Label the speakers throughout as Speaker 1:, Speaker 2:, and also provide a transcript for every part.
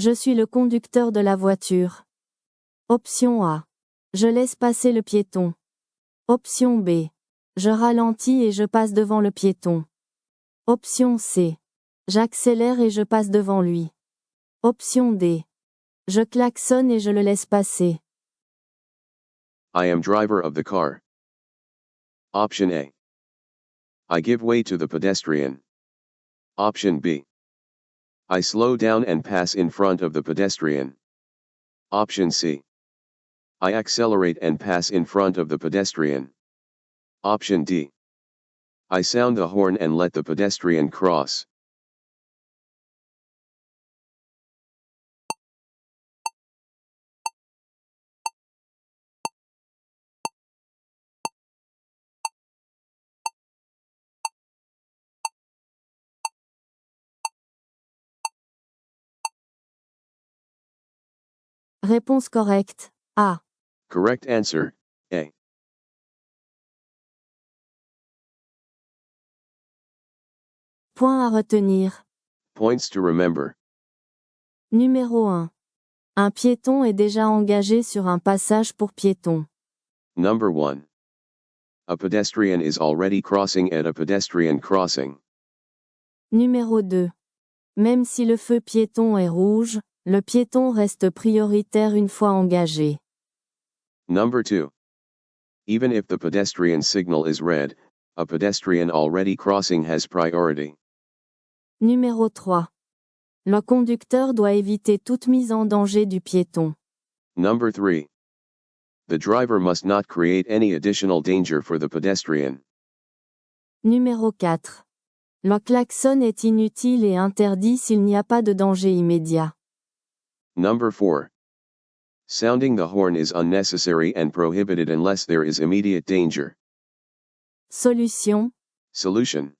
Speaker 1: Je suis le conducteur de la voiture. Option A. Je laisse passer le piéton. Option B. Je ralentis et je passe devant le piéton. Option C. J'accélère et je passe devant lui. Option D. Je klaxonne et je le laisse passer.
Speaker 2: I am driver of the car. Option A. I give way to the pedestrian. Option B. I slow down and pass in front of the pedestrian. Option C. I accelerate and pass in front of the pedestrian. Option D. I sound the horn and let the pedestrian cross.
Speaker 1: Réponse correcte. A.
Speaker 2: Correct answer, A.
Speaker 1: Point à retenir.
Speaker 2: Points to remember.
Speaker 1: Numéro 1. Un piéton est déjà engagé sur un passage pour piétons.
Speaker 2: Number 1. A pedestrian is already crossing at a pedestrian crossing.
Speaker 1: Numéro 2. Même si le feu piéton est rouge, le piéton reste prioritaire une fois engagé.
Speaker 2: Number 2. Even if the pedestrian signal is red, a pedestrian already crossing has priority.
Speaker 1: Numéro 3. Le conducteur doit éviter toute mise en danger du piéton.
Speaker 2: Number 3. The driver must not create any additional danger for the pedestrian.
Speaker 1: Numéro 4. Le klaxon est inutile et interdit s'il n'y a pas de danger immédiat.
Speaker 2: Number 4. Sounding the horn is unnecessary and prohibited unless there is immediate danger.
Speaker 1: Solution.
Speaker 2: Solution.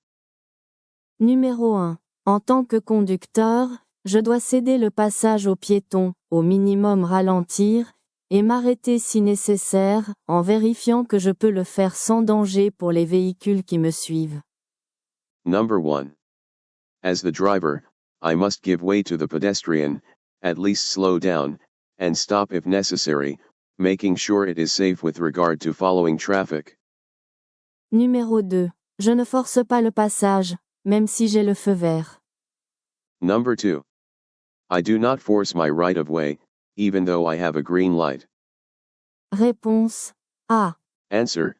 Speaker 1: Numéro 1. En tant que conducteur, je dois céder le passage aux piétons, au minimum ralentir, et m'arrêter si nécessaire, en vérifiant que je peux le faire sans danger pour les véhicules qui me suivent.
Speaker 2: Number 1. As the driver, I must give way to the pedestrian, at least slow down, and stop if necessary, making sure it is safe with regard to following traffic.
Speaker 1: Numéro 2. Je ne force pas le passage, même si j'ai le feu vert.
Speaker 2: Number 2. I do not force my right of way, even though I have a green light.
Speaker 1: Réponse A.
Speaker 2: Answer,